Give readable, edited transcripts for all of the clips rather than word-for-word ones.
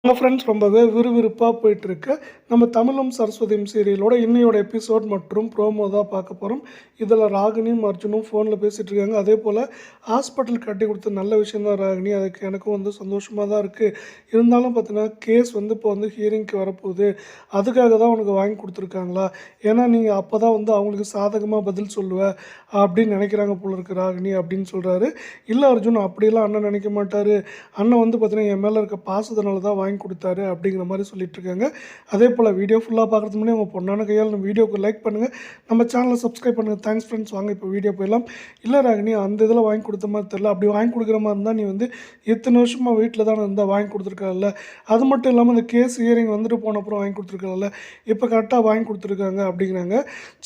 நம்ம ஃப்ரெண்ட்ஸ் ரொம்பவே விறுவிறுப்பாக போயிட்டுருக்கு. நம்ம தமிழும் சரஸ்வதியும் சீரியலோட இன்னையோட எபிசோட் மற்றும் ப்ரோமோ தான் பார்க்க போகிறோம். இதில் ராகினியும் அர்ஜுனும் ஃபோனில் பேசிகிட்டு இருக்காங்க. அதே போல் ஹாஸ்பிட்டல் கட்டி கொடுத்த நல்ல விஷயம் தான் ராகினி. அதுக்கு எனக்கும் சந்தோஷமாக தான் இருக்குது. இருந்தாலும் பார்த்தீங்கன்னா கேஸ் இப்போ ஹியரிங்க்கு வரப்போகுது. அதுக்காக தான் உனக்கு வாங்கி கொடுத்துருக்காங்களா? ஏன்னா நீங்கள் அப்போ தான் அவங்களுக்கு சாதகமாக பதில் சொல்லுவேன் அப்படின்னு நினைக்கிறாங்க போல இருக்கு ராகினி அப்படின்னு சொல்கிறாரு. இல்லை அர்ஜுன், அப்படிலாம் அண்ணன் நினைக்க மாட்டார். அண்ணன் பார்த்தீங்கன்னா என் மேலே இருக்க பாசத்தினால தான் வாங்கி கொடுத்தாரு அப்படிங்கிற மாதிரி சொல்லிட்டுருக்காங்க. அதே போல் வீடியோ ஃபுல்லாக பார்க்குறதுக்கு முன்னாடி உங்கள் பொண்ணான கையால் நம்ம வீடியோக்கு லைக் பண்ணுங்கள், நம்ம சேனலை சப்ஸ்கிரைப் பண்ணுங்கள். Thanks friends. வாங்க இப்போ வீடியோ போயிடலாம். இல்லை ராகினி, அந்த இதில் வாங்கி கொடுத்த மாதிரி தெரில. அப்படி வாங்கி கொடுக்குற மாதிரி இருந்தால் நீ இத்தனை வருஷமாக வீட்டில் தான் இருந்தால் வாங்கி கொடுத்துருக்கல. அது மட்டும் இல்லாமல் இந்த கேஸ் ஹியரிங் போன அப்புறம் வாங்கி கொடுத்துருக்கல. இப்போ கரெக்டாக வாங்கி கொடுத்துருக்காங்க அப்படிங்கிறாங்க.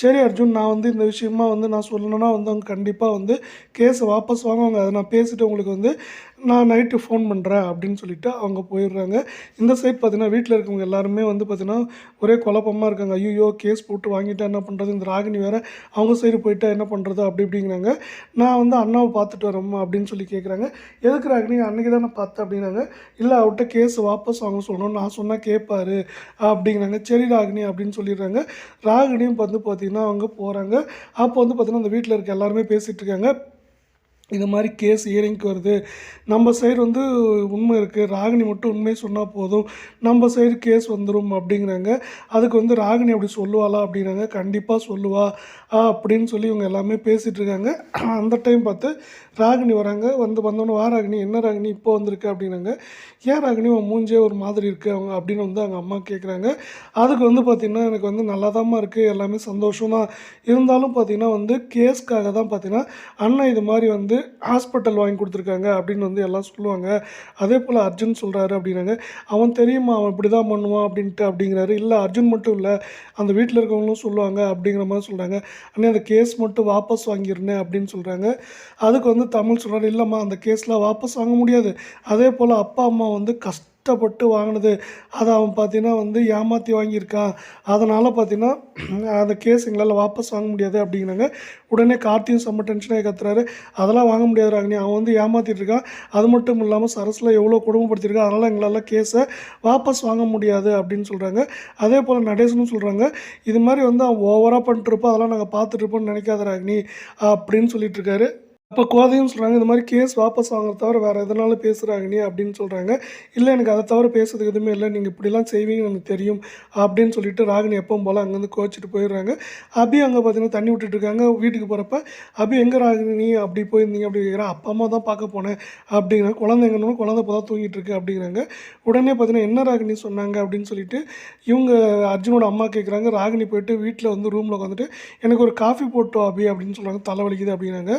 சரி அர்ஜுன், நான் இந்த விஷயமா நான் சொல்லணும்னா அவங்க கண்டிப்பாக கேஸை வாபஸ் வாங்குவாங்க. அதை நான் பேசிவிட்டு உங்களுக்கு நான் நைட்டு ஃபோன் பண்ணுறேன் அப்படின்னு சொல்லிவிட்டு அவங்க போயிடுறாங்க. இந்த சைட் பார்த்தீங்கன்னா வீட்டில் இருக்கவங்க எல்லாருமே பார்த்தீங்கன்னா ஒரே குழப்பமாக இருக்காங்க. ஐயோ, கேஸ் போட்டு வாங்கிட்டா என்ன பண்ணுறது, இந்த ராகினி வேறு அவங்க சைடு போயிட்டா என்ன பண்ணுறது அப்படி இப்படிங்கிறாங்க. நான் அண்ணாவை பார்த்துட்டு வரேம்மா அப்படின்னு சொல்லி கேட்குறாங்க. எதுக்கு ராகினி, அன்றைக்கி தானே பார்த்தேன் அப்படிங்கிறாங்க. இல்லை, அவர்கிட்ட கேஸ் வாபஸ் வாங்க சொல்லணும், நான் சொன்னால் கேட்பாரு அப்படிங்கிறாங்க. சரி ராகினி அப்படின்னு சொல்லிடுறாங்க. ராகினியும் பார்த்தீங்கன்னா அவங்க போகிறாங்க. அப்போ பார்த்தீங்கன்னா அந்த வீட்டில் இருக்க எல்லாருமே பேசிகிட்டு இருக்காங்க. இந்த மாதிரி கேஸ் ஹியரிங்க்கு வருது, நம்ம சைடு உண்மை இருக்குது, ராகினி மட்டும் உண்மையை சொன்னால் போதும், நம்ம சைடு கேஸ் வந்துடும் அப்படிங்கிறாங்க. அதுக்கு ராகினி அப்படி சொல்லுவாளா அப்படிங்கிறாங்க. கண்டிப்பாக சொல்லுவா அப்படின்னு சொல்லி இவங்க எல்லாமே பேசிகிட்டு இருக்காங்க. அந்த டைம் பார்த்து ராகினி வராங்க. வந்தோடனே வா ராகினி, என்ன ராகினி இப்போ வந்திருக்கு அப்படின்னாங்க. ஏன் ராகினி உன் மூஞ்சே ஒரு மாதிரி இருக்குது அவங்க அப்படின்னு அவங்க அம்மா கேட்குறாங்க. அதுக்கு பார்த்திங்கன்னா எனக்கு நல்லா தான் இருக்குது, எல்லாமே சந்தோஷம் தான். இருந்தாலும் பார்த்திங்கன்னா கேஸ்க்காக தான் பார்த்திங்கன்னா அண்ணன் இது மாதிரி ஹாஸ்பிட்டல் வாங்கி கொடுத்துருக்காங்க அப்படின்னு எல்லாம் சொல்லுவாங்க. அதே போல் அர்ஜுன் சொல்கிறாரு அப்படின்னாங்க. அவன் தெரியுமா, அவன் இப்படி தான் பண்ணுவான் அப்படின்ட்டு அப்படிங்கிறாரு. இல்லை, அர்ஜுன் மட்டும் இல்லை, அந்த வீட்டில் இருக்கவங்களும் சொல்லுவாங்க அப்படிங்கிற மாதிரி சொல்கிறாங்க. அண்ணே, அந்த கேஸ் மட்டும் வாபஸ் வாங்கிருந்தேன் அப்படின்னு சொல்கிறாங்க. அதுக்கு தமிழ் சொல்கிறாரு. இல்லைம்மா, அந்த கேஸ்லாம் வாபஸ் வாங்க முடியாது. அதே போல் அப்பா அம்மா கஷ்டப்பட்டு வாங்கினது, அதை அவன் பார்த்தீங்கன்னா ஏமாற்றி வாங்கியிருக்கான். அதனால் பார்த்தீங்கன்னா அந்த கேஸ் எங்களால் வாபஸ் வாங்க முடியாது அப்படிங்கிறாங்க. உடனே கார்த்தியும் செம்ம டென்ஷனாக கத்துறாரு. அதெல்லாம் வாங்க முடியாது ராகினி, அவன் ஏமாற்றிட்டு இருக்கான். அது மட்டும் இல்லாமல் சரஸில் எவ்வளோ குடும்பப்படுத்தியிருக்கான், அதனால் எங்களால் கேஸை வாபஸ் வாங்க முடியாது அப்படின்னு சொல்கிறாங்க. அதே போல் நடேசனும் சொல்கிறாங்க. இது மாதிரி அவன் ஓவராக பண்ணிட்டுருப்போம், அதெல்லாம் நாங்கள் பார்த்துட்ருப்போம்னு நினைக்காத ராகினி அப்படின்னு சொல்லிட்டுருக்காரு. அப்போ கோதையும் சொல்கிறாங்க, இந்த மாதிரி கேஸ் வாபஸ் வாங்குறத தவிர வேறு எதனாலும் பேசுகிறாங்க நீ அப்படின்னு சொல்கிறாங்க. இல்லை, எனக்கு அதை தவிர பேசுறதுக்கு எதுவுமே இல்லை, நீங்கள் இப்படிலாம் செய்வீங்கன்னு எனக்கு தெரியும் அப்படின்னு சொல்லிட்டு ராகினி எப்பவும் போல் அங்கேருந்து கோச்சிட்டு போயிடுறாங்க. அபி அங்கே பார்த்தீங்கன்னா தண்ணி விட்டுட்டுருக்காங்க. வீட்டுக்கு போகிறப்ப அபி எங்கே ராகினி அப்படி போயிருந்தீங்க அப்படி கேட்குறா. அப்பா அம்மா தான் பார்க்க போனேன் அப்படிங்கிறாங்க. குழந்தை எங்கன்னு, குழந்தை இப்போ தான் தூங்கிட்டு இருக்கு அப்படிங்கிறாங்க. உடனே பார்த்தீங்கன்னா என்ன ராகினி சொன்னாங்க அப்படின்னு சொல்லிட்டு இவங்க அர்ஜுனோட அம்மா கேட்குறாங்க. ராகினி போயிட்டு வீட்டில் ரூமில் உட்காந்துட்டு எனக்கு ஒரு காஃபி போட்டோம் அபி அப்படின்னு சொல்கிறாங்க. தலைவலிக்குது அப்படிங்கிறாங்க.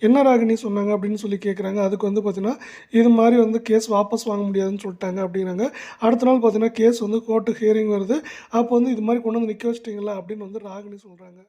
என்ன ராகினி சொன்னாங்க அப்படின்னு சொல்லி கேட்குறாங்க. அதுக்கு பார்த்தீங்கன்னா இது மாதிரி கேஸ் வாபஸ் வாங்க முடியாதுன்னு சொல்லிட்டாங்க அப்படிங்கிறாங்க. அடுத்த நாள் பார்த்தீங்கன்னா கேஸ் கோர்ட்டு ஹியரிங் வருது. அப்போ இது மாதிரி கொண்டு நிற்க வச்சிட்டிங்களா அப்படின்னு ராகினி சொல்கிறாங்க.